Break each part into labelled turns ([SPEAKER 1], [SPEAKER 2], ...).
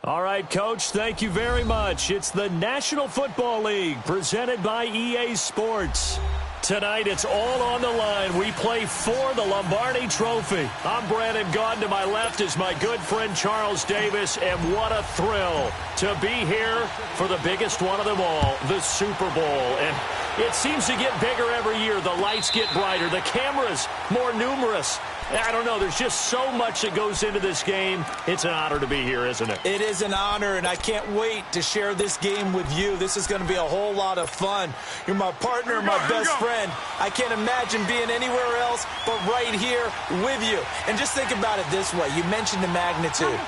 [SPEAKER 1] All right, Coach, thank you very much. It's the National Football League presented by EA Sports. Tonight, it's all on the line. We play for the Lombardi Trophy. I'm Brandon Gaudin. To my left is my good friend Charles Davis, and what a thrill to be here for the biggest one of them all, the Super Bowl. And it seems to get bigger every year. The lights get brighter. The cameras more numerous. I don't know. There's just so much that goes into this game. It's an honor to be here, isn't it?
[SPEAKER 2] It is an honor, and I can't wait to share this game with you. This is going to be a whole lot of fun. You're my partner, my best friend. I can't imagine being anywhere else but right here with you. And just think about it this way. You mentioned the magnitude.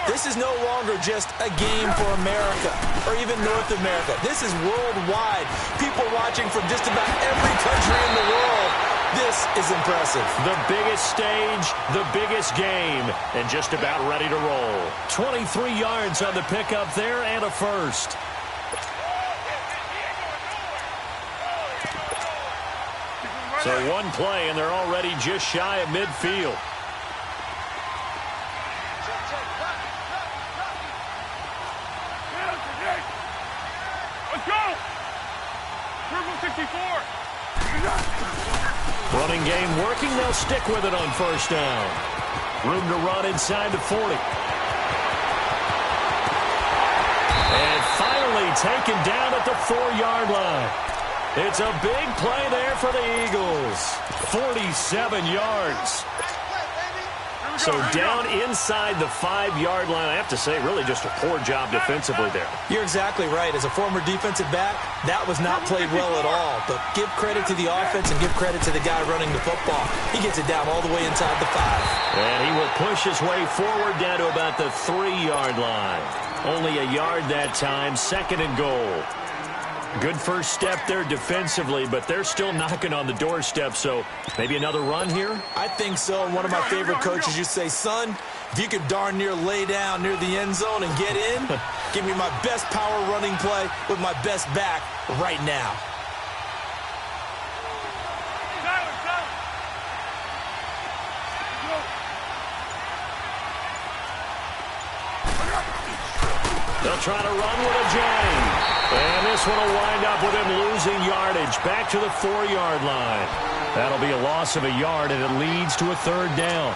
[SPEAKER 2] This is no longer just a game for America or even North America. This is worldwide. People watching from just about every country in the world. This is impressive.
[SPEAKER 1] The biggest stage, the biggest game, and just about ready to roll. 23 yards on the pickup there and a first. So one play, and they're already just shy of midfield.
[SPEAKER 3] Let's go! Purple 64.
[SPEAKER 1] Running game working. They'll stick with it on first down. Room to run inside the 40. And finally taken down at the 4-yard line. It's a big play there for the Eagles. 47 yards. So down inside the 5-yard line. I have to say, really just a poor job defensively there.
[SPEAKER 2] You're exactly right. As a former defensive back, that was not played well at all. But give credit to the offense and give credit to the guy running the football. He gets it down all the way inside the 5.
[SPEAKER 1] And he will push his way forward down to about the 3-yard line. Only a yard that time, second and goal. Good first step there defensively, but they're still knocking on the doorstep, so maybe another run here?
[SPEAKER 2] I think so, and one of my favorite coaches used to say, son, if you could darn near lay down near the end zone and get in, give me my best power running play with my best back right now.
[SPEAKER 1] They'll try to run with a J. And this one will wind up with him losing yardage back to the 4-yard line. That'll be a loss of a yard, and it leads to a third down.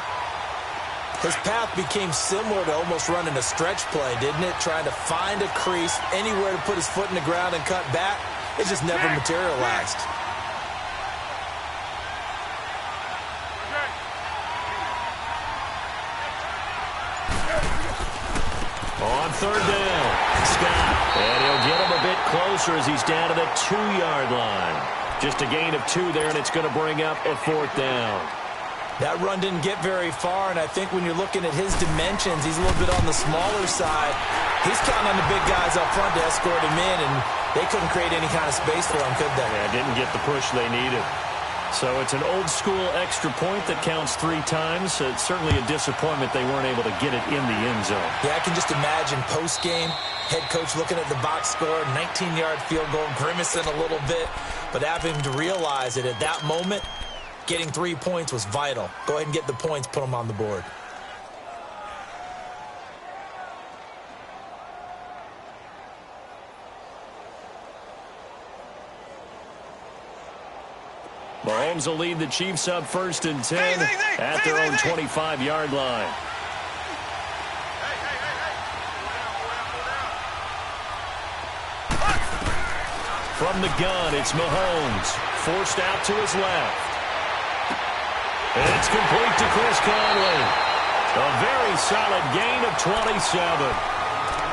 [SPEAKER 2] His path became similar to almost running a stretch play, didn't it? Trying to find a crease, anywhere to put his foot in the ground and cut back. It just never materialized.
[SPEAKER 1] On third down, Scott. And he'll get him a bit closer as he's down to the 2-yard line. Just a gain of 2 there, and it's going to bring up a fourth down.
[SPEAKER 2] That run didn't get very far, and I think when you're looking at his dimensions, he's a little bit on the smaller side. He's counting on the big guys up front to escort him in, and they couldn't create any kind of space for him, could they?
[SPEAKER 1] Yeah, didn't get the push they needed. So it's an old-school extra point that counts 3 times. So it's certainly a disappointment they weren't able to get it in the end zone.
[SPEAKER 2] Yeah, I can just imagine post-game, head coach looking at the box score, 19-yard field goal, grimacing a little bit, but having to realize that at that moment, getting 3 points was vital. Go ahead and get the points, put them on the board.
[SPEAKER 1] Mahomes will lead the Chiefs up first and 10 at their own 25-yard line. From the gun, it's Mahomes. Forced out to his left. And it's complete to Chris Conley. A very solid gain of 27.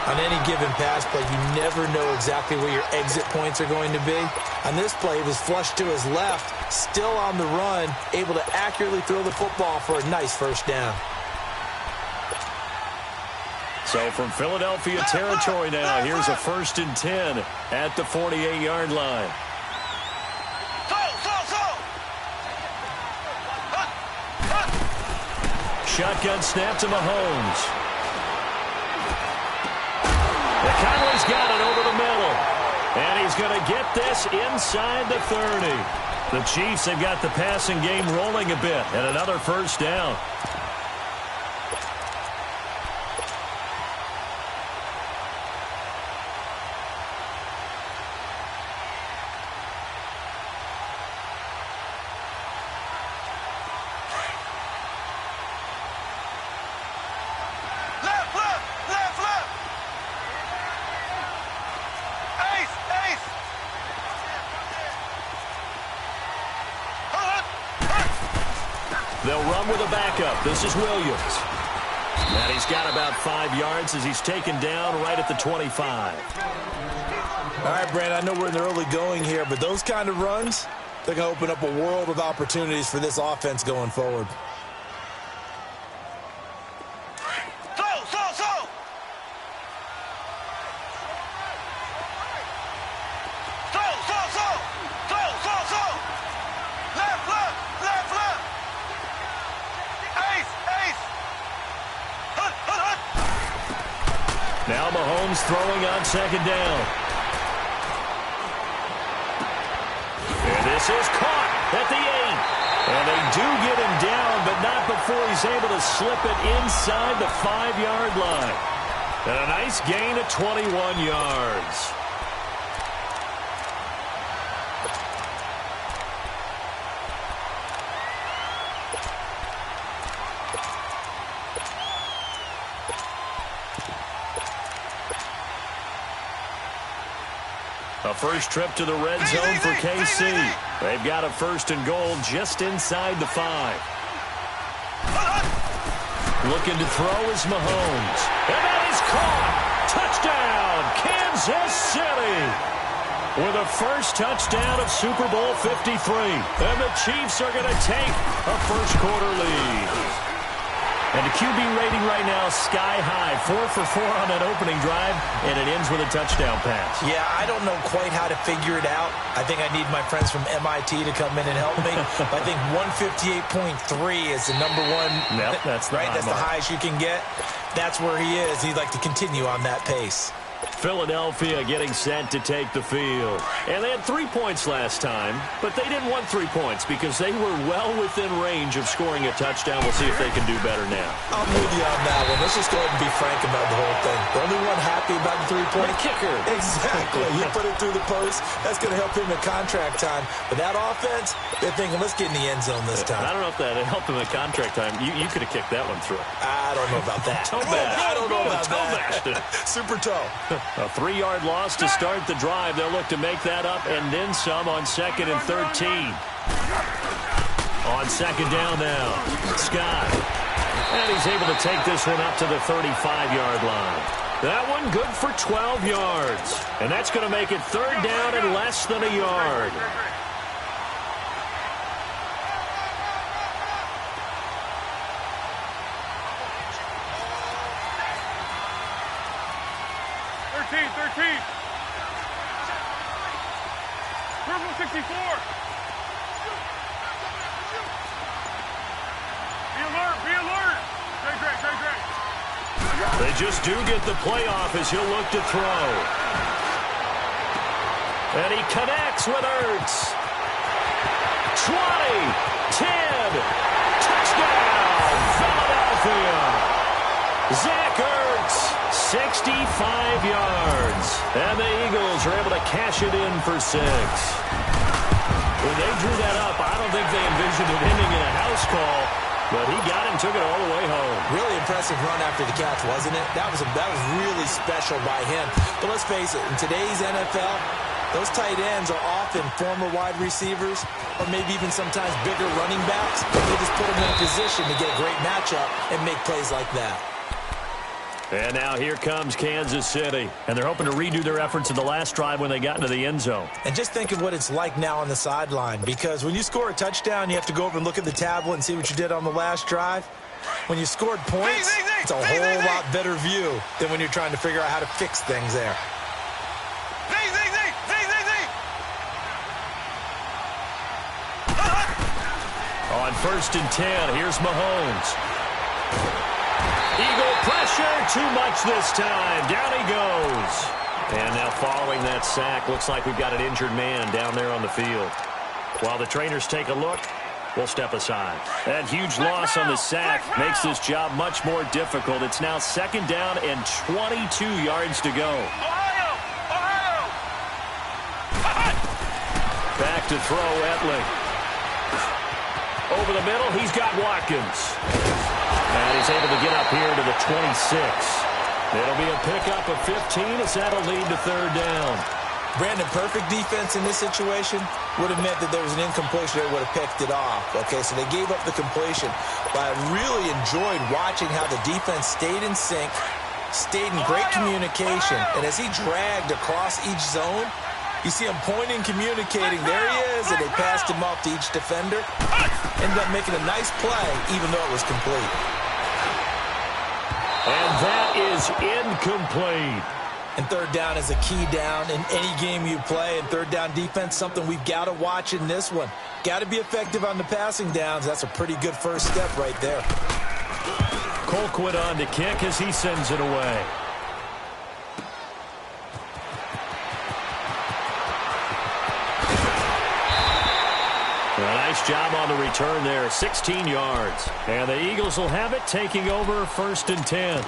[SPEAKER 2] On any given pass play, you never know exactly where your exit points are going to be. On this play, he was flushed to his left, still on the run, able to accurately throw the football for a nice first down.
[SPEAKER 1] So from Philadelphia territory now, here's a first and 10 at the 48-yard line. Shotgun snap to Mahomes. Conley's got it over the middle. And he's going to get this inside the 30. The Chiefs have got the passing game rolling a bit. And another first down. They'll run with a backup. This is Williams. And he's got about 5 yards as he's taken down right at the 25.
[SPEAKER 2] All right, Brandon, I know we're in the early going here, but those kind of runs, they're going to open up a world of opportunities for this offense going forward.
[SPEAKER 1] Now Mahomes throwing on second down. And this is caught at the 8. And they do get him down, but not before he's able to slip it inside the 5-yard line. And a nice gain of 21 yards. A first trip to the red zone for KC. They've got a first and goal just inside the 5. Looking to throw is Mahomes. And that is caught. Touchdown, Kansas City. With a first touchdown of Super Bowl 53. And the Chiefs are going to take a first quarter lead. And the QB rating right now, sky high. 4 for 4 on that opening drive, and it ends with a touchdown pass.
[SPEAKER 2] Yeah, I don't know quite how to figure it out. I think I need my friends from MIT to come in and help me. I think 158.3 is the number one.
[SPEAKER 1] Yep, that's the
[SPEAKER 2] right. That's the highest you can get. That's where he is. He'd like to continue on that pace.
[SPEAKER 1] Philadelphia getting set to take the field. And they had 3 points last time, but they didn't want 3 points because they were well within range of scoring a touchdown. We'll see if they can do better now.
[SPEAKER 2] I'm with you on that one. Let's just go ahead and be frank about the whole thing. The only one happy about the 3-point
[SPEAKER 1] kicker.
[SPEAKER 2] Exactly. You put it through the post. That's going to help him in contract time. But that offense, they're thinking, let's get in the end zone this time.
[SPEAKER 1] I don't know if that helped him at contract time. You could have kicked that one through.
[SPEAKER 2] I don't know about that.
[SPEAKER 1] I don't know about
[SPEAKER 2] that. Super toe.
[SPEAKER 1] A 3-yard loss to start the drive. They'll look to make that up and then some on 2nd and 13. On second down now, Scott. And he's able to take this one up to the 35-yard line. That one good for 12 yards. And that's going to make it 3rd down and less than a yard.
[SPEAKER 3] Purple 64. Be alert, be alert. Great.
[SPEAKER 1] They just do get the playoff as he'll look to throw. And he connects with Ertz. 20, 10, touchdown, Philadelphia. Zach Ertz, 65 yards. And the Eagles are able to cash it in for 6. When they drew that up, I don't think they envisioned it ending in a house call, but he got it and took it all the way home.
[SPEAKER 2] Really impressive run after the catch, wasn't it? That was really special by him. But let's face it, in today's NFL, those tight ends are often former wide receivers or maybe even sometimes bigger running backs. They just put them in a position to get a great matchup and make plays like that.
[SPEAKER 1] And now here comes Kansas City. And they're hoping to redo their efforts in the last drive when they got into the end zone.
[SPEAKER 2] And just think of what it's like now on the sideline. Because when you score a touchdown, you have to go over and look at the tablet and see what you did on the last drive. When you scored points, it's a whole lot better view than when you're trying to figure out how to fix things there.
[SPEAKER 1] On 1st and 10, here's Mahomes. Eagle pressure, too much this time. Down he goes. And now following that sack, looks like we've got an injured man down there on the field. While the trainers take a look, we'll step aside. That huge loss on the sack makes this job much more difficult. It's now 2nd down and 22 yards to go. Back to throw, Etling. Over the middle, he's got Watkins. And he's able to get up here to the 26. It'll be a pickup of 15 as that'll lead to 3rd down.
[SPEAKER 2] Brandon, perfect defense in this situation would have meant that there was an incompletion that would have picked it off. Okay, so they gave up the completion. But I really enjoyed watching how the defense stayed in sync, stayed in great communication. And as he dragged across each zone, you see him pointing, communicating. There he is, and they passed him off to each defender. Ended up making a nice play, even though it was complete.
[SPEAKER 1] And that is incomplete.
[SPEAKER 2] And third down is a key down in any game you play. And third down defense, something we've got to watch in this one. Got to be effective on the passing downs. That's a pretty good first step right there.
[SPEAKER 1] Colquitt on to kick as he sends it away. A nice job on the return there, 16 yards. And the Eagles will have it, taking over 1st and 10.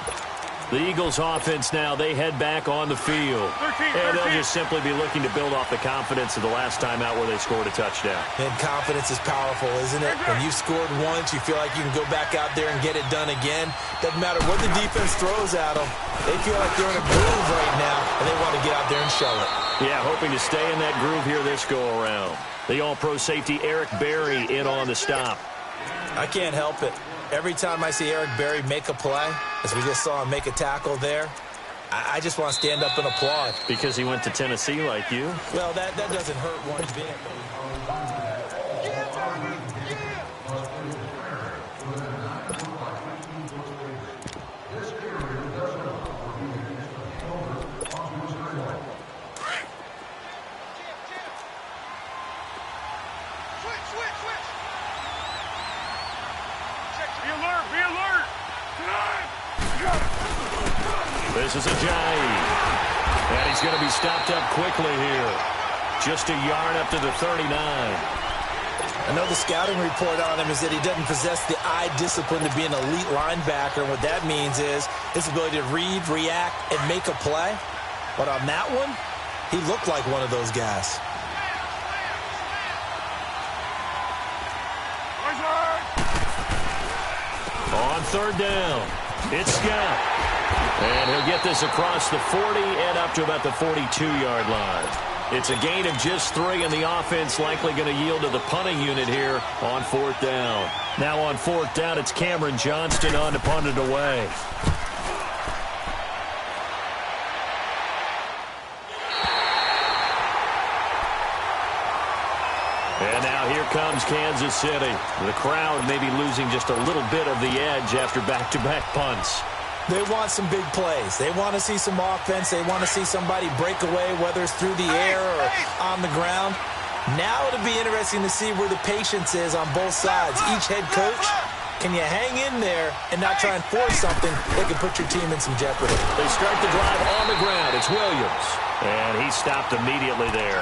[SPEAKER 1] The Eagles offense now, they head back on the field.
[SPEAKER 3] 13.
[SPEAKER 1] And they'll just simply be looking to build off the confidence of the last time out where they scored a touchdown.
[SPEAKER 2] And confidence is powerful, isn't it? When you've scored once, you feel like you can go back out there and get it done again. Doesn't matter what the defense throws at them. They feel like they're in a groove right now, and they want to get out there and show it.
[SPEAKER 1] Yeah, hoping to stay in that groove here this go-around. The all-pro safety Eric Berry in on the stop.
[SPEAKER 2] I can't help it. Every time I see Eric Berry make a play, as we just saw him make a tackle there, I just want to stand up and applaud.
[SPEAKER 1] Because he went to Tennessee like you?
[SPEAKER 2] Well, that doesn't hurt one bit.
[SPEAKER 1] This is Ajayi. And he's going to be stopped up quickly here. Just a yard up to the 39.
[SPEAKER 2] I know the scouting report on him is that he doesn't possess the eye discipline to be an elite linebacker. And what that means is his ability to read, react, and make a play. But on that one, he looked like one of those guys.
[SPEAKER 1] On third down, it's Scott. And he'll get this across the 40 and up to about the 42-yard line. It's a gain of just 3, and the offense likely going to yield to the punting unit here on 4th down. Now on 4th down, it's Cameron Johnston on to punt it away. And now here comes Kansas City. The crowd maybe losing just a little bit of the edge after back-to-back punts.
[SPEAKER 2] They want some big plays. They want to see some offense. They want to see somebody break away, whether it's through the air or on the ground. Now it'll be interesting to see where the patience is on both sides. Each head coach, can you hang in there and not try and force something that could put your team in some jeopardy?
[SPEAKER 1] They start the drive on the ground. It's Williams. And he stopped immediately there.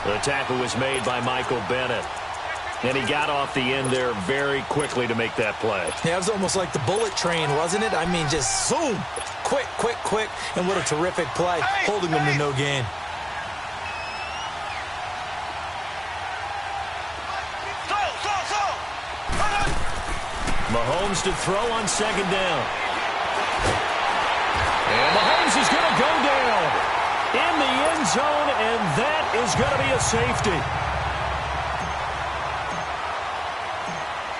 [SPEAKER 1] The tackle was made by Michael Bennett. And he got off the end there very quickly to make that play.
[SPEAKER 2] Yeah, it was almost like the bullet train, wasn't it? I mean, just zoom. Quick, quick, quick. And what a terrific play, holding them to no gain.
[SPEAKER 1] Mahomes to throw on 2nd down. And Mahomes is going to go down in the end zone, and that is going to be a safety.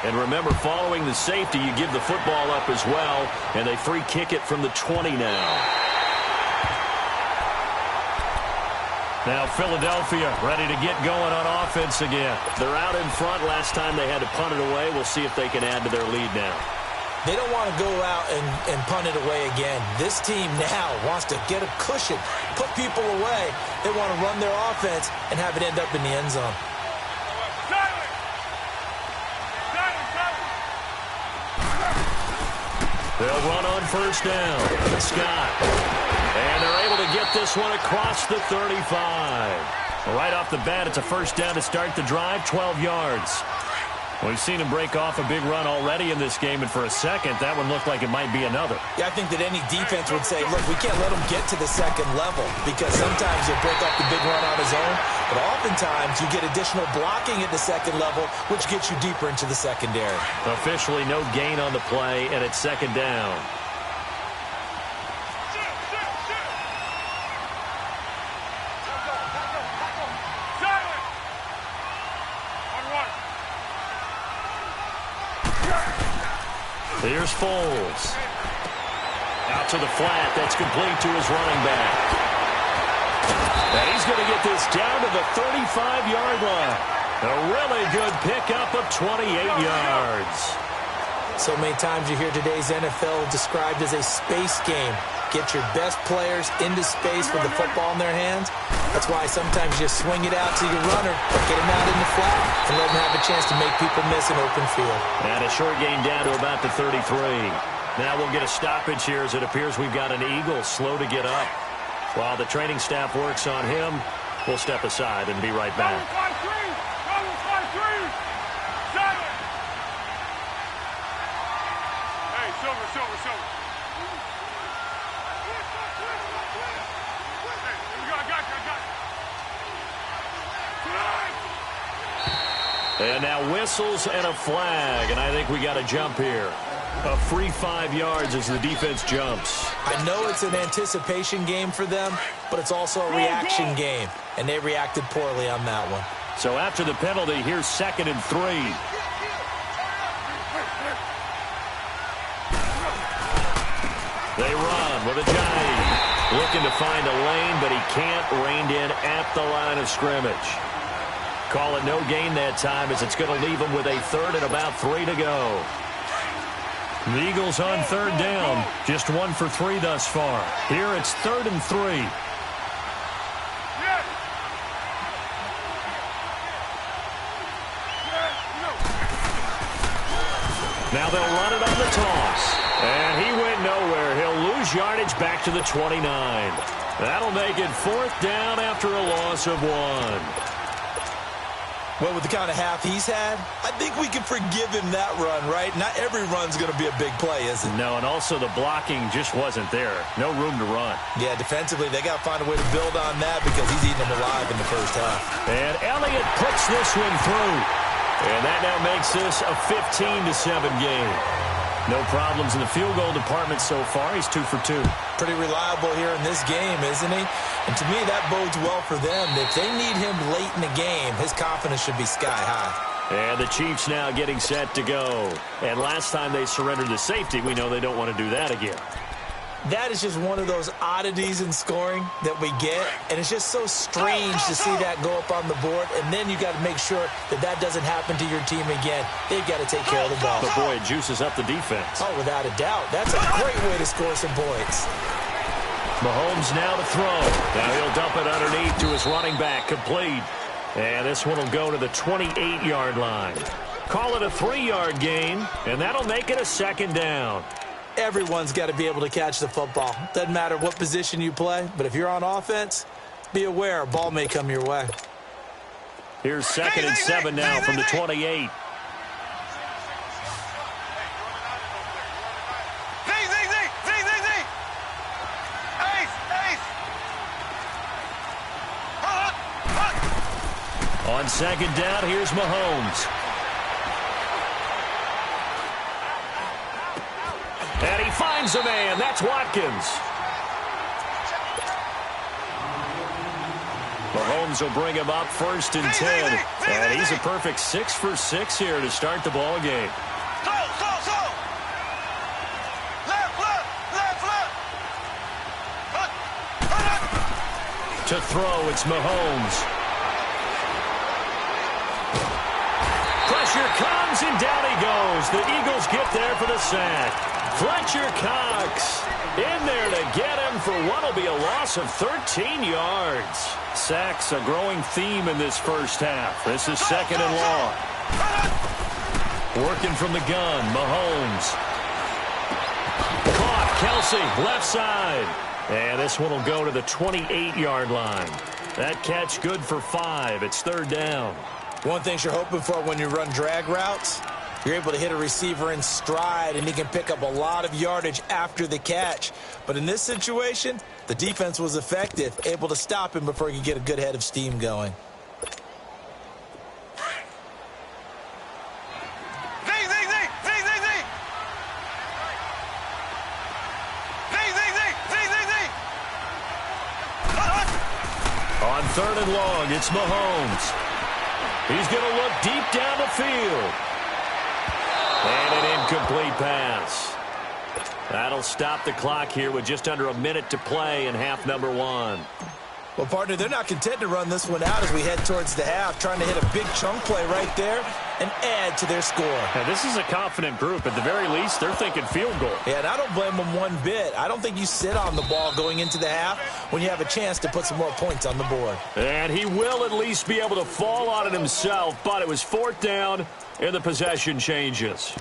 [SPEAKER 1] And remember, following the safety, you give the football up as well, and they free kick it from the 20 now. Now Philadelphia ready to get going on offense again. They're out in front. Last time they had to punt it away. We'll see if they can add to their lead now.
[SPEAKER 2] They don't want to go out and punt it away again. This team now wants to get a cushion, put people away. They want to run their offense and have it end up in the end zone.
[SPEAKER 1] They'll run on 1st down. Scott. And they're able to get this one across the 35. Right off the bat, it's a 1st down to start the drive, 12 yards. We've seen him break off a big run already in this game, and for a second, that one looked like it might be another.
[SPEAKER 2] Yeah, I think that any defense would say, look, we can't let him get to the second level, because sometimes he'll break off the big run on his own, but oftentimes you get additional blocking at the second level, which gets you deeper into the secondary.
[SPEAKER 1] Officially no gain on the play, and it's 2nd down. Here's Foles. Out to the flat. That's complete to his running back. And he's going to get this down to the 35-yard line. A really good pickup of 28 yards.
[SPEAKER 2] So many times you hear today's NFL described as a space game. Get your best players into space with the football in their hands. That's why sometimes you just swing it out to your runner, get him out in the flat, and let him have a chance to make people miss an open field.
[SPEAKER 1] And a short gain down to about the 33. Now we'll get a stoppage here as it appears we've got an Eagle slow to get up. While the training staff works on him, we'll step aside and be right back.
[SPEAKER 3] Hey, Silver.
[SPEAKER 1] And now whistles and a flag, and I think we got a jump here. A free 5 yards as the defense jumps.
[SPEAKER 2] I know it's an anticipation game for them, but it's also a reaction game, and they reacted poorly on that one.
[SPEAKER 1] So after the penalty, here's 2nd and 3. They run with a Johnny. Looking to find a lane, but he can't. Reined in at the line of scrimmage. Call it no gain that time as it's going to leave him with a 3rd and about 3 to go. The Eagles on 3rd down. Just 1 for 3 thus far. Here it's 3rd and 3. Now they'll run it on the toss. And he went nowhere. He'll lose yardage back to the 29. That'll make it 4th down after a loss of 1.
[SPEAKER 2] Well, with the kind of half he's had, I think we can forgive him that run, right? Not every run's going to be a big play, is it?
[SPEAKER 1] No, and also the blocking just wasn't there. No room to run.
[SPEAKER 2] Yeah, defensively, they got to find a way to build on that because he's eating them alive in the first half.
[SPEAKER 1] And Elliott puts this one through. And that now makes this a 15-7 game. No problems in the field goal department so far. He's 2 for 2.
[SPEAKER 2] Pretty reliable here in this game, isn't he? And to me, that bodes well for them. If they need him late in the game, his confidence should be sky high.
[SPEAKER 1] And the Chiefs now getting set to go. And last time they surrendered to safety, we know they don't want to do that again.
[SPEAKER 2] That is just one of those oddities in scoring that we get, and it's just so strange to see that go up on the board, and then you got to make sure that that doesn't happen to your team again. They've got to take care of the ball.
[SPEAKER 1] But boy, it juices up the defense.
[SPEAKER 2] Oh, without a doubt. That's a great way to score some points.
[SPEAKER 1] Mahomes now to throw. Now he'll dump it underneath to his running back, complete. And this one will go to the 28-yard line. Call it a 3-yard gain, and that'll make it a 2nd down.
[SPEAKER 2] Everyone's got to be able to catch the football. Doesn't matter what position you play, but if you're on offense, be aware a ball may come your way.
[SPEAKER 1] Here's 2nd and 7 now from the 28. On 2nd down, here's Mahomes. And he finds a man. That's Watkins. Mahomes will bring him up 1st and 10. And he's a perfect 6 for 6 here to start the ball game. To throw, it's Mahomes. Pressure comes, and down he goes. The Eagles get there for the sack. Fletcher Cox in there to get him for what will be a loss of 13 yards. Sacks a growing theme in this first half. This is 2nd and long. Working from the gun, Mahomes. Caught, Kelsey, left side. And this one will go to the 28-yard line. That catch good for 5. It's 3rd down.
[SPEAKER 2] One thing you're hoping for when you run drag routes, you're able to hit a receiver in stride, and he can pick up a lot of yardage after the catch. But in this situation, the defense was effective, able to stop him before he could get a good head of steam going.
[SPEAKER 1] On 3rd and long, it's Mahomes. He's going to look deep down the field. And an incomplete pass. That'll stop the clock here with just under a minute to play in half number one.
[SPEAKER 2] Well, partner, they're not content to run this one out as we head towards the half, trying to hit a big chunk play right there and add to their score.
[SPEAKER 1] Now, this is a confident group. At the very least, they're thinking field goal.
[SPEAKER 2] Yeah, and I don't blame them one bit. I don't think you sit on the ball going into the half when you have a chance to put some more points on the board.
[SPEAKER 1] And he will at least be able to fall on it himself, but it was fourth down and the possession changes.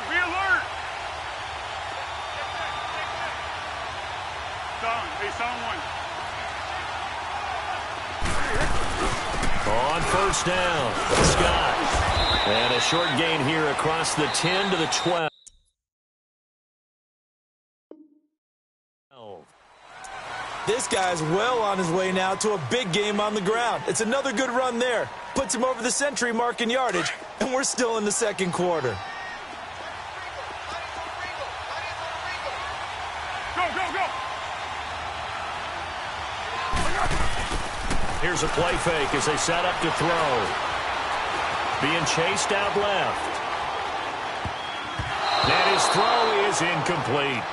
[SPEAKER 3] Be alert! Someone.
[SPEAKER 1] On first down, Scott. And a short gain here across the 10 to the 12.
[SPEAKER 2] This guy's well on his way now to a big game on the ground. It's another good run there. Puts him over the century mark in yardage, and we're still in the second quarter.
[SPEAKER 1] Here's a play fake as they set up to throw. Being chased out left. And his throw is incomplete.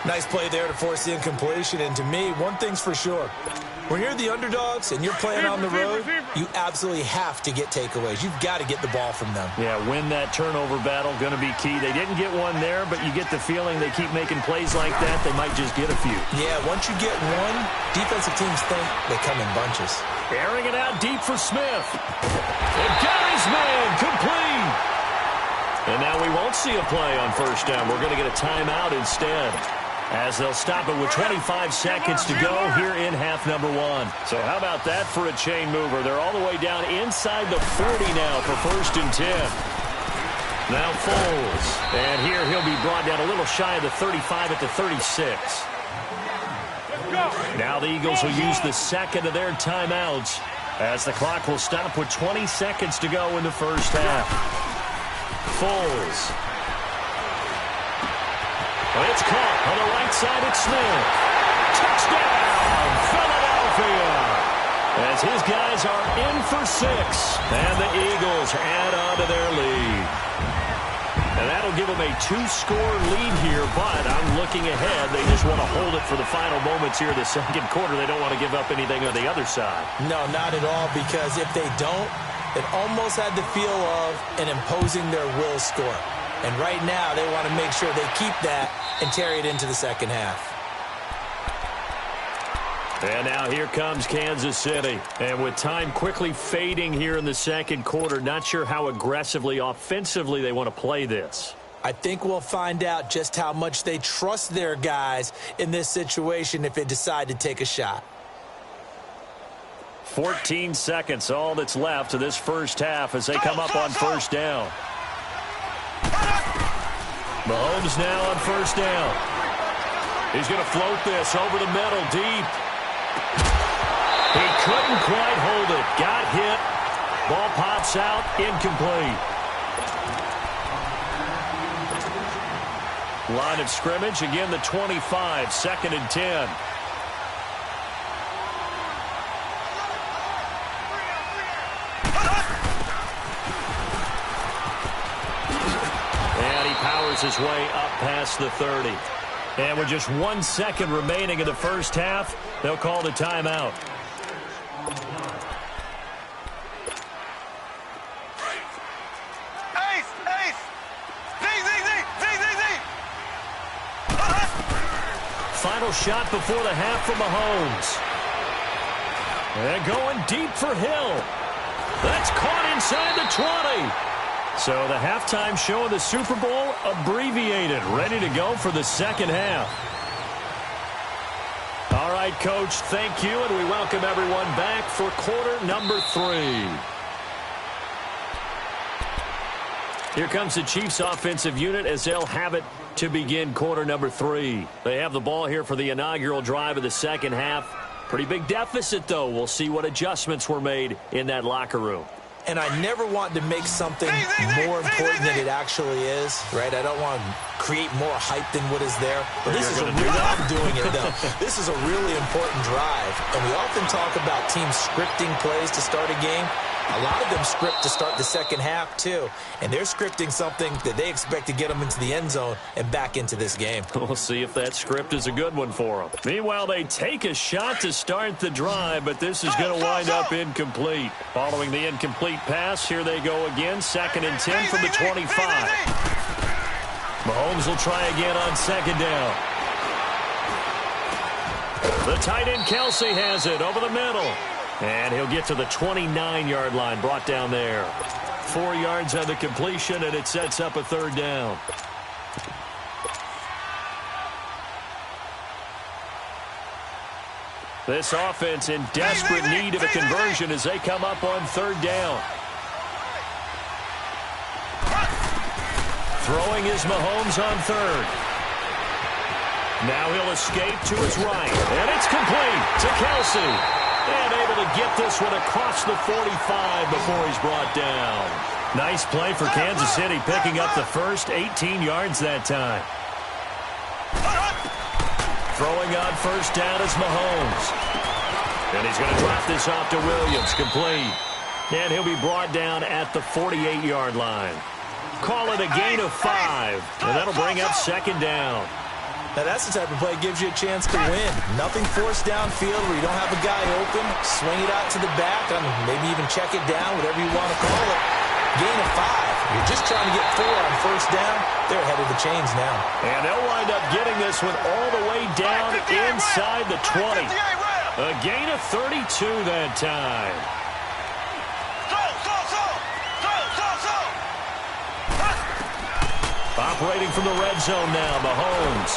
[SPEAKER 2] Nice play there to force the incompletion. And to me, one thing's for sure. When you're the underdogs and you're playing on the road, you absolutely have to get takeaways. You've got to get the ball from them.
[SPEAKER 1] Yeah, win that turnover battle, going to be key. They didn't get one there, but you get the feeling they keep making plays like that, they might just get a few.
[SPEAKER 2] Yeah, once you get one, defensive teams think they come in bunches.
[SPEAKER 1] Airing it out deep for Smith. And Gary's man complete. And now we won't see a play on first down. We're going to get a timeout instead, as they'll stop it with 25 seconds to go here in half number one. So how about that for a chain mover? They're all the way down inside the 40 now for first and 10. Now Foles. And here he'll be brought down a little shy of the 35 at the 36. Now the Eagles will use the second of their timeouts as the clock will stop with 20 seconds to go in the first half. Foles. It's caught on the right side at Smith. Touchdown, Philadelphia! As his guys are in for 6, and the Eagles add on to their lead. And that'll give them a 2-score lead here, but I'm looking ahead. They just want to hold it for the final moments here of the second quarter. They don't want to give up anything on the other side.
[SPEAKER 2] No, not at all, because if they don't, it almost had the feel of an imposing their will score. And right now, they want to make sure they keep that and carry it into the second half.
[SPEAKER 1] And now here comes Kansas City. And with time quickly fading here in the second quarter, not sure how aggressively, offensively they want to play this.
[SPEAKER 2] I think we'll find out just how much they trust their guys in this situation if they decide to take a shot.
[SPEAKER 1] 14 seconds, all that's left of this first half as they come up on first down. Mahomes now on first down. He's going to float this over the middle, deep. He couldn't quite hold it. Got hit. Ball pops out, incomplete. Line of scrimmage, again the 25, second and 10. His way up past the 30. And with just 1 second remaining in the first half, they'll call the timeout.
[SPEAKER 3] Ace! Ace! Z!
[SPEAKER 1] Final shot before the half from Mahomes. And going deep for Hill. That's caught inside the 20. So the halftime show of the Super Bowl abbreviated, ready to go for the second half. All right, Coach, thank you, and we welcome everyone back for quarter number 3. Here comes the Chiefs offensive unit as they'll have it to begin quarter number 3. They have the ball here for the inaugural drive of the second half. Pretty big deficit, though. We'll see what adjustments were made in that locker room.
[SPEAKER 2] And I never want to make something more important than it actually is, right? I don't want to create more hype than what is there. But this is
[SPEAKER 1] I'm
[SPEAKER 2] doing it, though. This is a really important drive. And we often talk about teams scripting plays to start a game. A lot of them script to start the second half, too. And they're scripting something that they expect to get them into the end zone and back into this game.
[SPEAKER 1] We'll see if that script is a good one for them. Meanwhile, they take a shot to start the drive, but this is going to wind up incomplete. Following the incomplete pass, here they go again. 2nd and 10 from the 25. Mahomes will try again on 2nd down. The tight end Kelsey has it over the middle. And he'll get to the 29-yard line, brought down there. 4 yards on the completion, and it sets up a 3rd down. This offense in desperate need of a conversion as they come up on 3rd down. Throwing is Mahomes on 3rd. Now he'll escape to his right, and it's complete to Kelsey. And able to get this one across the 45 before he's brought down. Nice play for Kansas City, picking up the first 18 yards that time. Throwing on 1st down is Mahomes. And he's going to drop this off to Williams, complete. And he'll be brought down at the 48-yard line. Call it a gain of 5, and that'll bring up 2nd down.
[SPEAKER 2] Now, that's the type of play that gives you a chance to win. Nothing forced downfield where you don't have a guy open. Swing it out to the back. Maybe even check it down, whatever you want to call it. Gain of 5. You're just trying to get 4 on 1st down. They're ahead of the chains now.
[SPEAKER 1] And they'll wind up getting this one all the way down inside the 20. A gain of 32 that time. Operating from the red zone now, Mahomes.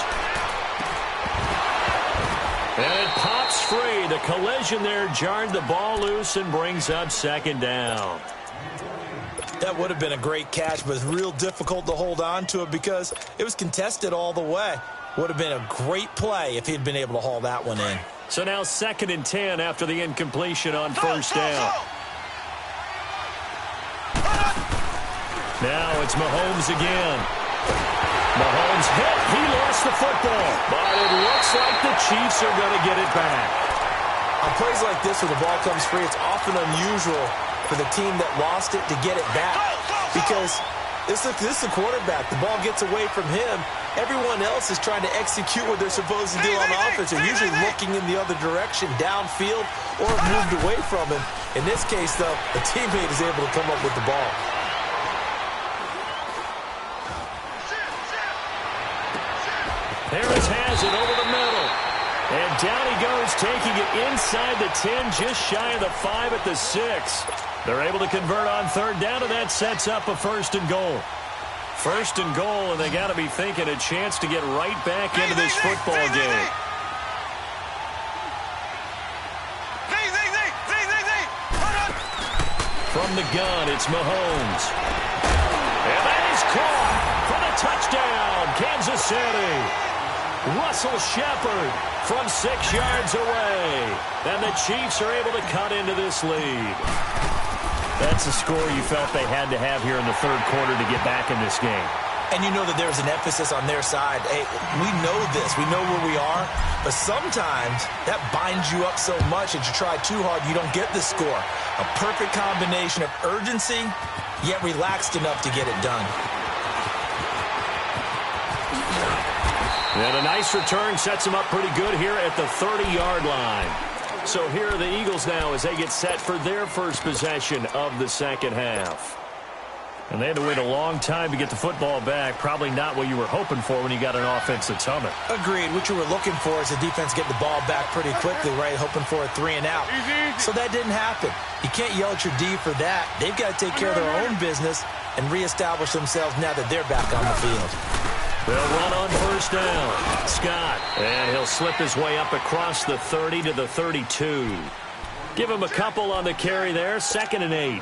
[SPEAKER 1] And it pops free. The collision there jarred the ball loose and brings up 2nd down.
[SPEAKER 2] That would have been a great catch, but it's real difficult to hold on to it because it was contested all the way. Would have been a great play if he'd been able to haul that one in.
[SPEAKER 1] So now 2nd and 10 after the incompletion on 1st down. Now it's Mahomes again. Mahomes hit. He lost the football. But it looks like the Chiefs are going to get it back.
[SPEAKER 2] On plays like this where the ball comes free, it's often unusual for the team that lost it to get it back. Because this is the quarterback. The ball gets away from him. Everyone else is trying to execute what they're supposed to do on offense. They're usually looking in the other direction, downfield, or moved away from him. In this case, though, the teammate is able to come up with the ball.
[SPEAKER 1] Harris has it over the middle. And down he goes, taking it inside the 10, just shy of the 5 at the 6. They're able to convert on 3rd down, and that sets up a 1st and goal. 1st and goal, and they got to be thinking a chance to get right back into this football game. From the gun, it's Mahomes. And that is caught for the touchdown, Kansas City. Russell Shepard from 6 yards away. And the Chiefs are able to cut into this lead. That's a score you felt they had to have here in the 3rd quarter to get back in this game.
[SPEAKER 2] And you know that there's an emphasis on their side. Hey, we know this. We know where we are. But sometimes that binds you up so much that you try too hard, you don't get the score. A perfect combination of urgency, yet relaxed enough to get it done.
[SPEAKER 1] And a nice return sets them up pretty good here at the 30-yard line. So here are the Eagles now as they get set for their first possession of the 2nd half. And they had to wait a long time to get the football back. Probably not what you were hoping for when you got an offense that's humming.
[SPEAKER 2] Agreed. What you were looking for is the defense get the ball back pretty quickly, right? Hoping for a 3 and out. So that didn't happen. You can't yell at your D for that. They've got to take care of their own business and reestablish themselves now that they're back on the field.
[SPEAKER 1] They'll run on 1st down. Scott. And he'll slip his way up across the 30 to the 32. Give him a couple on the carry there. 2nd and 8.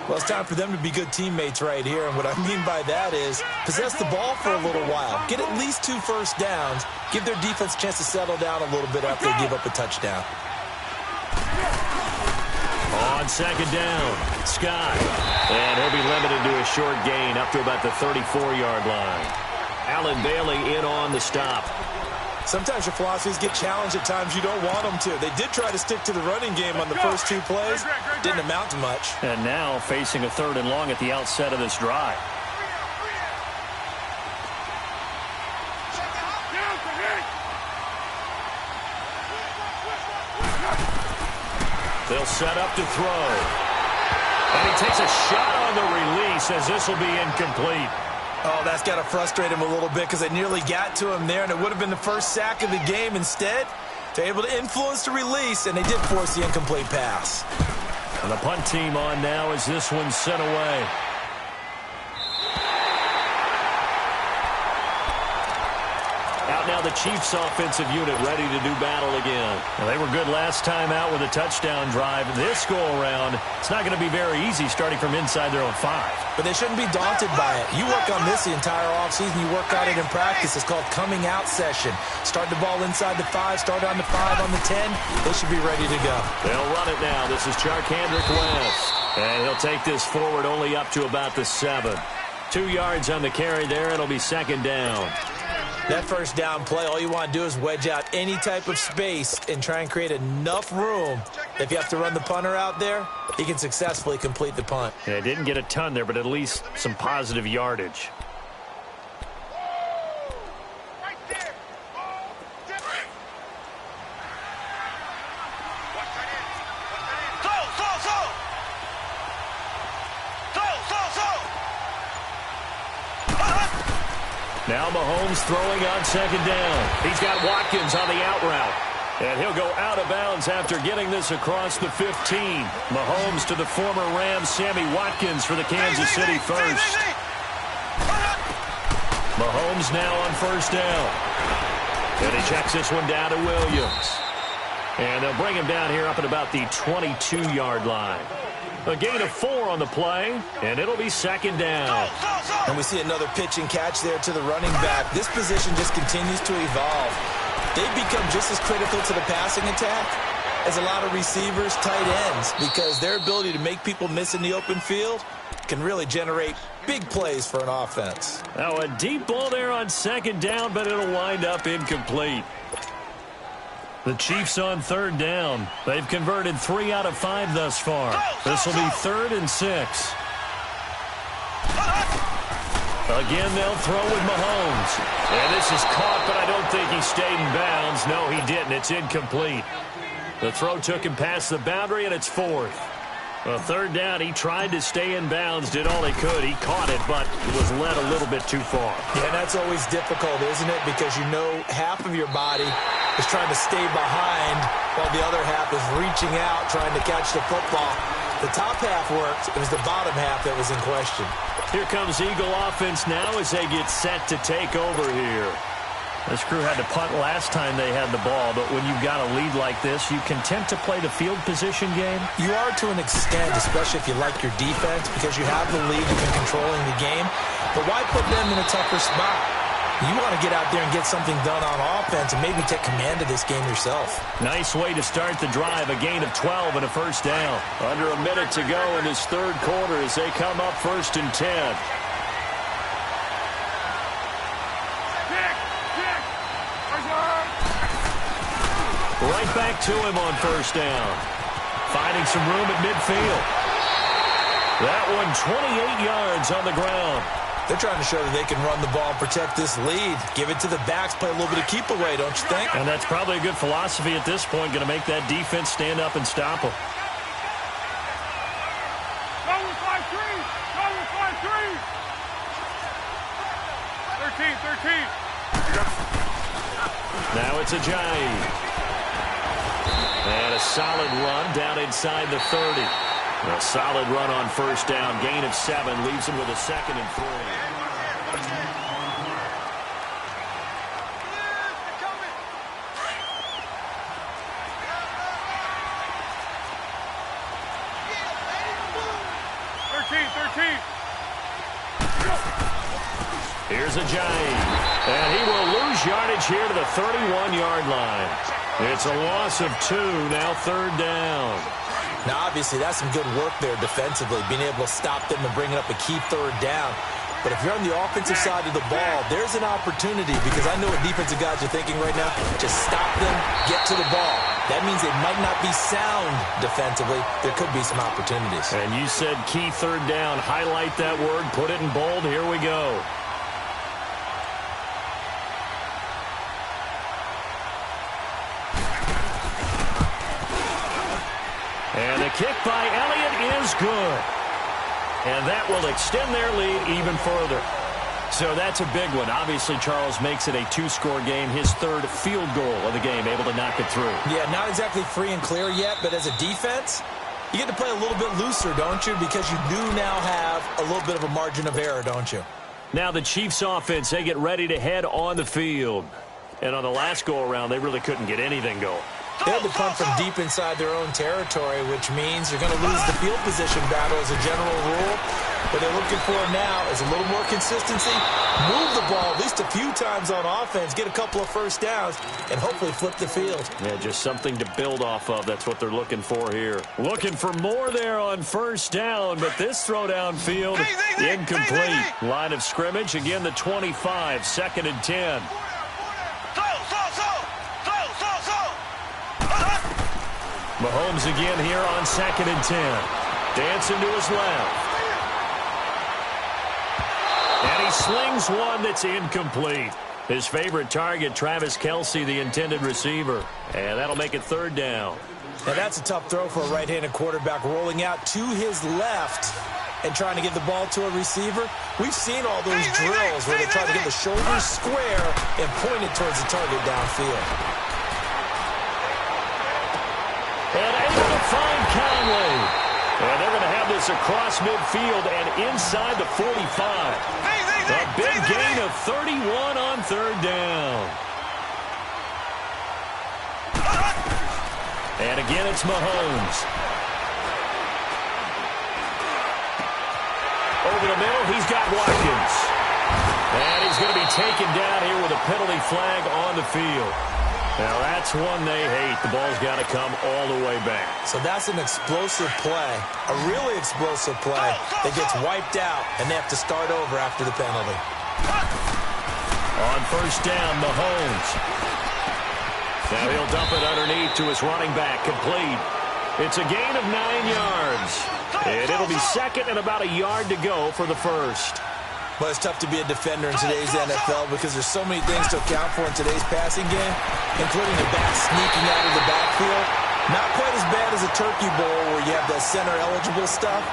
[SPEAKER 2] Well, it's time for them to be good teammates right here. And what I mean by that is possess the ball for a little while. Get at least 2 first downs. Give their defense a chance to settle down a little bit after they give up a touchdown.
[SPEAKER 1] On 2nd down, Scott. And he'll be limited to a short gain up to about the 34-yard line. Allen Bailey in on the stop.
[SPEAKER 2] Sometimes your philosophies get challenged at times you don't want them to. They did try to stick to the running game on the first 2 plays. Didn't amount to much.
[SPEAKER 1] And now facing a 3rd and long at the outset of this drive. They'll set up to throw. And he takes a shot on the release as this will be incomplete.
[SPEAKER 2] Oh, that's got to frustrate him a little bit because they nearly got to him there, and it would have been the first sack of the game. Instead, they're able to influence the release, and they did force the incomplete pass.
[SPEAKER 1] And the punt team on now as this one's sent away. Out now the Chiefs offensive unit ready to do battle again. Well, they were good last time out with a touchdown drive. This go-around, it's not going to be very easy starting from inside their own 5.
[SPEAKER 2] But they shouldn't be daunted by it. You work on this the entire offseason. You work on it in practice. It's called coming out session. Start the ball inside the 5, start on the 5, on the 10. They should be ready to go.
[SPEAKER 1] They'll run it now. This is Charkandrick West. And he'll take this forward only up to about the 7. 2 yards on the carry there. It'll be 2nd down.
[SPEAKER 2] That first down play, all you want to do is wedge out any type of space and try and create enough room. If you have to run the punter out there, he can successfully complete the punt.
[SPEAKER 1] Yeah, didn't get a ton there, but at least some positive yardage. Now Mahomes throwing on 2nd down. He's got Watkins on the out route. And he'll go out of bounds after getting this across the 15. Mahomes to the former Rams, Sammy Watkins for the Kansas City first. Mahomes now on 1st down. And he checks this one down to Williams. And they'll bring him down here up at about the 22-yard line. A gain of 4 on the play, and it'll be 2nd down.
[SPEAKER 2] And we see another pitch and catch there to the running back. This position just continues to evolve. They've become just as critical to the passing attack as a lot of receivers, tight ends, because their ability to make people miss in the open field can really generate big plays for an offense.
[SPEAKER 1] Now a deep ball there on 2nd down, but it'll wind up incomplete. The Chiefs on 3rd down. They've converted 3 out of 5 thus far. This will be 3rd and 6. Again, they'll throw with Mahomes. And this is caught, but I don't think he stayed in bounds. No, he didn't. It's incomplete. The throw took him past the boundary, and it's 4th. Well, 3rd down, he tried to stay in bounds, did all he could. He caught it, but it was led a little bit too far.
[SPEAKER 2] Yeah, that's always difficult, isn't it? Because you know half of your body is trying to stay behind while the other half is reaching out, trying to catch the football. The top half worked. It was the bottom half that was in question.
[SPEAKER 1] Here comes Eagle offense now as they get set to take over here. This crew had to punt last time they had the ball, but when you've got a lead like this, you content to play the field position game?
[SPEAKER 2] You are to an extent, especially if you like your defense, because you have the lead, you've been controlling the game. But why put them in a tougher spot? You want to get out there and get something done on offense and maybe take command of this game yourself.
[SPEAKER 1] Nice way to start the drive, a gain of 12 and a 1st down. Under a minute to go in this 3rd quarter as they come up 1st and 10. Right back to him on 1st down. Finding some room at midfield. That one 28 yards on the ground.
[SPEAKER 2] They're trying to show that they can run the ball, protect this lead. Give it to the backs, play a little bit of keep away, don't you think?
[SPEAKER 1] And that's probably a good philosophy at this point, going to make that defense stand up and stop them.
[SPEAKER 3] Go with 5-3. Go with 5-3. 13.
[SPEAKER 1] Now it's Ajayi. And a solid run down inside the 30. A solid run on 1st down. Gain of 7 leaves him with a 2nd and 3. Here's Ajayi. And he will lose yardage here to the 31-yard line. It's a loss of 2, now 3rd down.
[SPEAKER 2] Now, obviously, that's some good work there defensively, being able to stop them and bring it up a key 3rd down. But if you're on the offensive side of the ball, there's an opportunity, because I know what defensive guys are thinking right now. Just stop them, get to the ball. That means they might not be sound defensively. There could be some opportunities.
[SPEAKER 1] And you said key third down. Highlight that word. Put it in bold. Here we go. And the kick by Elliott is good. And that will extend their lead even further. So that's a big one. Obviously, Charles makes it a two-score game. His third field goal of the game, able to knock it through.
[SPEAKER 2] Yeah, not exactly free and clear yet, but as a defense, you get to play a little bit looser, don't you? Because you do now have a little bit of a margin of error, don't you?
[SPEAKER 1] Now the Chiefs offense, they get ready to head on the field. And on the last go-around, they really couldn't get anything going.
[SPEAKER 2] They had to punt from deep inside their own territory, which means you're going to lose the field position battle as a general rule. What they're looking for now is a little more consistency, move the ball at least a few times on offense, get a couple of first downs, and hopefully flip the field.
[SPEAKER 1] Yeah, just something to build off of. That's what they're looking for here. Looking for more there on first down, but this throw downfield incomplete. Line of scrimmage, again the 25, 2nd and 10. Mahomes again here on 2nd and 10. Dancing to his left. And he slings one that's incomplete. His favorite target, Travis Kelce, the intended receiver. And that'll make it 3rd down.
[SPEAKER 2] Now that's a tough throw for a right-handed quarterback, rolling out to his left and trying to get the ball to a receiver. We've seen all those drills where they try to get the shoulders square and point it towards the target downfield.
[SPEAKER 1] And able to find Conley. And they're going to have this across midfield and inside the 45. A big gain of 31 on 3rd down. And again, it's Mahomes. Over the middle, he's got Watkins. And he's going to be taken down here with a penalty flag on the field. Now, that's one they hate. The ball's got to come all the way back.
[SPEAKER 2] So that's an explosive play, a really explosive play that gets wiped out, and they have to start over after the penalty.
[SPEAKER 1] On first down, Mahomes. Now he'll dump it underneath to his running back, complete. It's a gain of 9 yards. And it'll be 2nd and about a yard to go for the first.
[SPEAKER 2] Well, it's tough to be a defender in today's NFL because there's so many things to account for in today's passing game, including the back sneaking out of the backfield. Not quite as bad as a turkey bowl where you have that center-eligible stuff,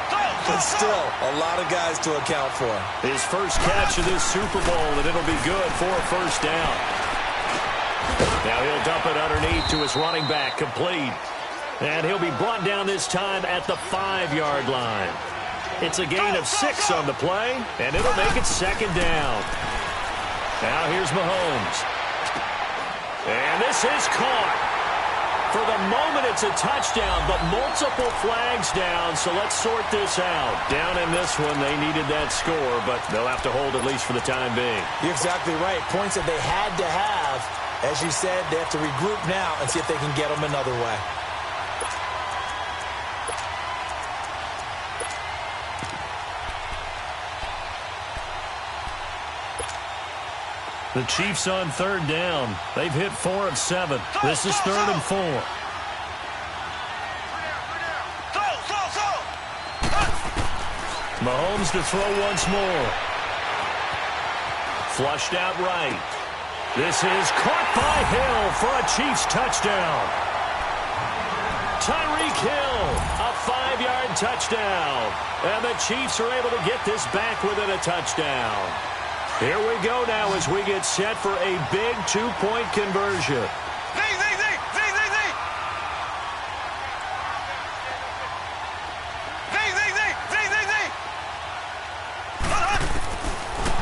[SPEAKER 2] but still a lot of guys to account for.
[SPEAKER 1] His first catch of this Super Bowl, and it'll be good for a first down. Now he'll dump it underneath to his running back, complete. And he'll be brought down this time at the 5-yard line. It's a gain of 6 on the play, and it'll make it 2nd down. Now here's Mahomes. And this is caught. For the moment, it's a touchdown, but multiple flags down, so let's sort this out. Down in this one, they needed that score, but they'll have to hold at least for the time being.
[SPEAKER 2] You're exactly right. Points that they had to have. As you said, they have to regroup now and see if they can get them another way.
[SPEAKER 1] The Chiefs on 3rd down. They've hit 4 of 7. This is 3rd and 4. Mahomes to throw once more. Flushed out right. This is caught by Hill for a Chiefs touchdown. Tyreek Hill, a 5-yard touchdown. And the Chiefs are able to get this back within a touchdown. Here we go now as we get set for a big 2-point conversion.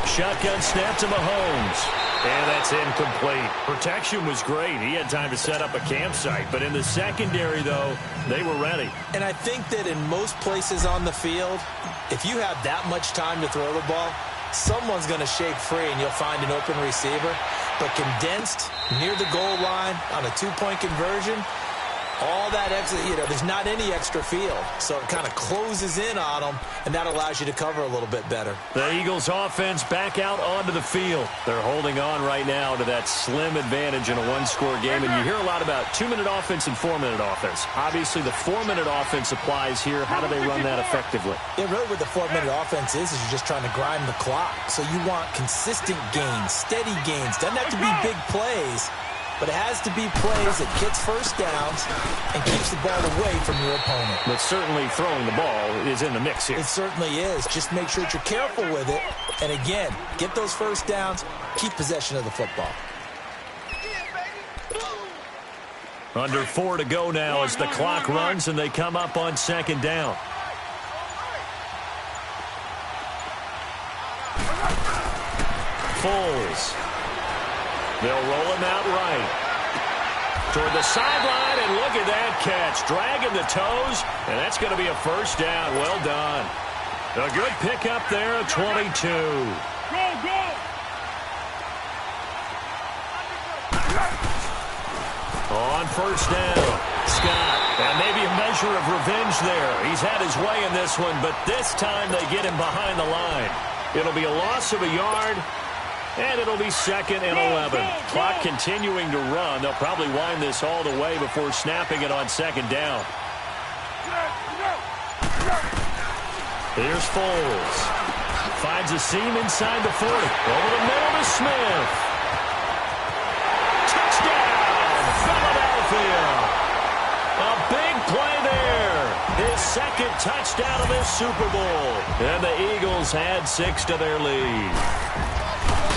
[SPEAKER 1] Shotgun snap to Mahomes. And that's incomplete. Protection was great. He had time to set up a campsite. But in the secondary, though, they were ready.
[SPEAKER 2] And I think that in most places on the field, if you have that much time to throw the ball, someone's going to shake free and you'll find an open receiver. But condensed near the goal line on a 2-point conversion, All that extra, there's not any extra field. So it kind of closes in on them, and that allows you to cover a little bit better.
[SPEAKER 1] The Eagles offense back out onto the field. They're holding on right now to that slim advantage in a one-score game. And you hear a lot about 2-minute offense and 4-minute offense. Obviously, the 4-minute offense applies here. How do they run that effectively?
[SPEAKER 2] Yeah, really what the 4-minute offense is you're just trying to grind the clock. So you want consistent gains, steady gains. Doesn't have to be big plays, but it has to be plays that gets first downs and keeps the ball away from your opponent.
[SPEAKER 1] But certainly throwing the ball is in the mix here.
[SPEAKER 2] It certainly is. Just make sure that you're careful with it. And again, get those first downs, keep possession of the football.
[SPEAKER 1] Under 4 to go now as the clock runs and they come up on second down. Foles. They'll roll him out right. Toward the sideline, and look at that catch. Dragging the toes, and that's going to be a first down. Well done. A good pickup there at 22.
[SPEAKER 3] Go, go!
[SPEAKER 1] On first down, Scott. And maybe a measure of revenge there. He's had his way in this one, but this time they get him behind the line. It'll be a loss of a yard. And it'll be 2nd and 11. Clock continuing to run. They'll probably wind this all the way before snapping it on second down. Here's Foles. Finds a seam inside the 40. Over the middle to Smith. Touchdown, Philadelphia. A big play there. His 2nd touchdown of this Super Bowl. And the Eagles add 6 to their lead.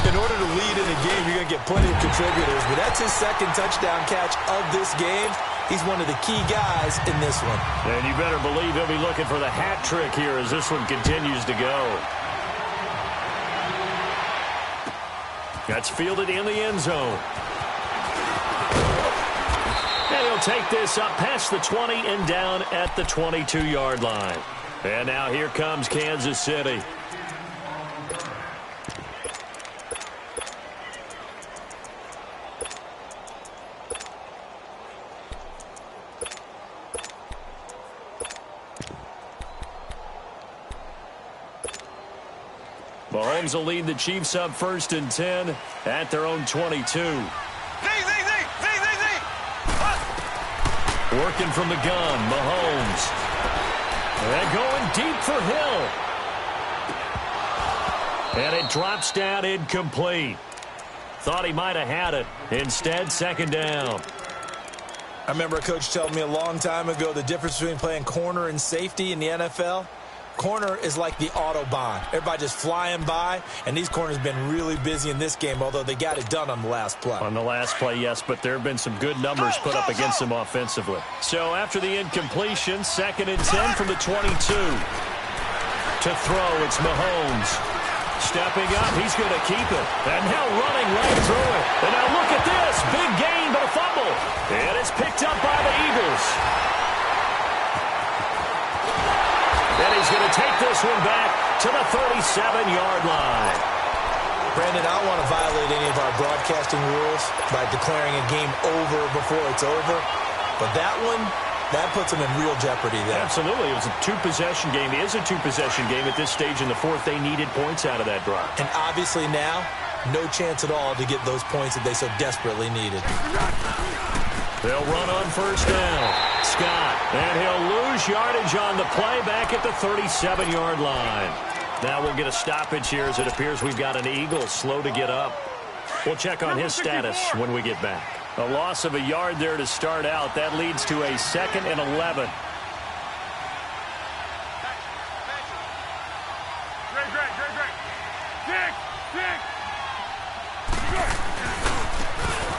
[SPEAKER 2] In order to lead in a game, you're going to get plenty of contributors, but that's his 2nd touchdown catch of this game. He's one of the key guys in this one.
[SPEAKER 1] And you better believe he'll be looking for the hat trick here as this one continues to go. That's fielded in the end zone. And he'll take this up past the 20 and down at the 22-yard line. And now here comes Kansas City. Mahomes will lead the Chiefs up 1st and 10 at their own 22. Working from the gun, Mahomes. And going deep for Hill. And it drops down incomplete. Thought he might have had it. Instead, 2nd down.
[SPEAKER 2] I remember a coach telling me a long time ago the difference between playing corner and safety in the NFL. Corner is like the Autobahn. Everybody just flying by, and these corners have been really busy in this game, although they got it done on the last play.
[SPEAKER 1] On the last play, yes, but there have been some good numbers put up against them offensively. So after the incompletion, 2nd and 10 from the 22. To throw, it's Mahomes. Stepping up, he's going to keep it. And now running right through it. And now look at this. Big gain, but a fumble. And it's picked up by the Eagles. And he's going to take this one back to the 37-yard line.
[SPEAKER 2] Brandon, I don't want to violate any of our broadcasting rules by declaring a game over before it's over. But that one, that puts them in real jeopardy there.
[SPEAKER 1] Absolutely. It was a 2-possession game. It is a 2-possession game at this stage in the 4th. They needed points out of that drive.
[SPEAKER 2] And obviously now, no chance at all to get those points that they so desperately needed.
[SPEAKER 1] They'll run on first down. Scott. And he'll lose yardage on the play back at the 37-yard line. Now we'll get a stoppage here as it appears we've got an Eagle slow to get up. We'll check on his status when we get back. A loss of a yard there to start out. That leads to a 2nd and 11.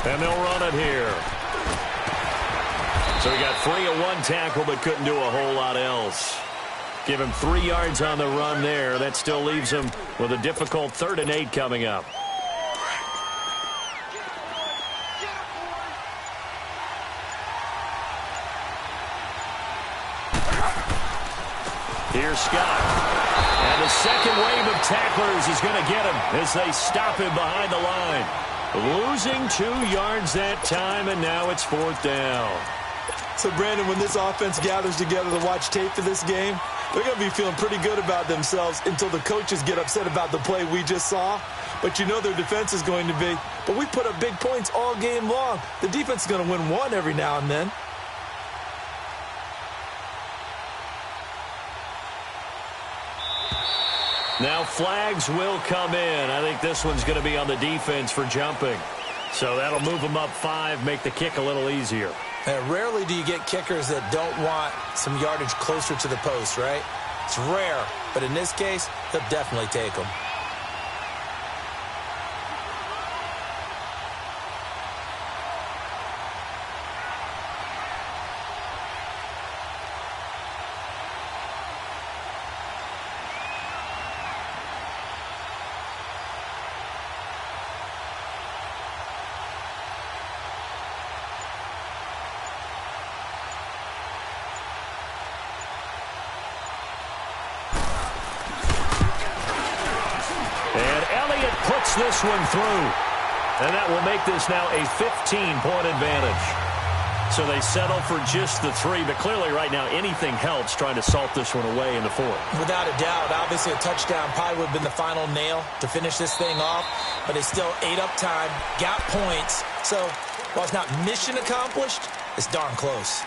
[SPEAKER 1] And they'll run it here. So he got free of 1 tackle but couldn't do a whole lot else. Give him 3 yards on the run there. That still leaves him with a difficult 3rd and 8 coming up. Here's Scott. And the second wave of tacklers is going to get him as they stop him behind the line. Losing 2 yards that time, and now it's 4th down.
[SPEAKER 2] So, Brandon, when this offense gathers together to watch tape for this game, they're going to be feeling pretty good about themselves until the coaches get upset about the play we just saw. But you know their defense is going to be. But we put up big points all game long. The defense is going to win one every now and then.
[SPEAKER 1] Now flags will come in. I think this one's going to be on the defense for jumping. So that'll move them up 5, make the kick a little easier.
[SPEAKER 2] And rarely do you get kickers that don't want some yardage closer to the post, right? It's rare, but in this case, they'll definitely take them.
[SPEAKER 1] Puts this one through. And that will make this now a 15-point advantage. So they settle for just the 3, but clearly right now anything helps trying to salt this one away in the 4th.
[SPEAKER 2] Without a doubt, obviously a touchdown probably would have been the final nail to finish this thing off, but they still ate up time, got points. So while it's not mission accomplished, it's darn close.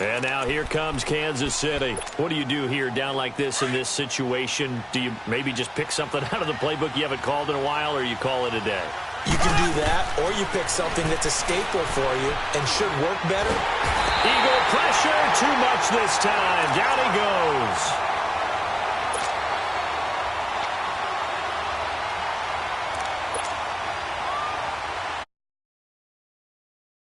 [SPEAKER 1] And now here comes Kansas City. What do you do here down like this in this situation? Do you maybe just pick something out of the playbook you haven't called in a while, or you call it a day?
[SPEAKER 2] You can do that, or you pick something that's a staple for you and should work better.
[SPEAKER 1] Eagle pressure, too much this time. Down he goes.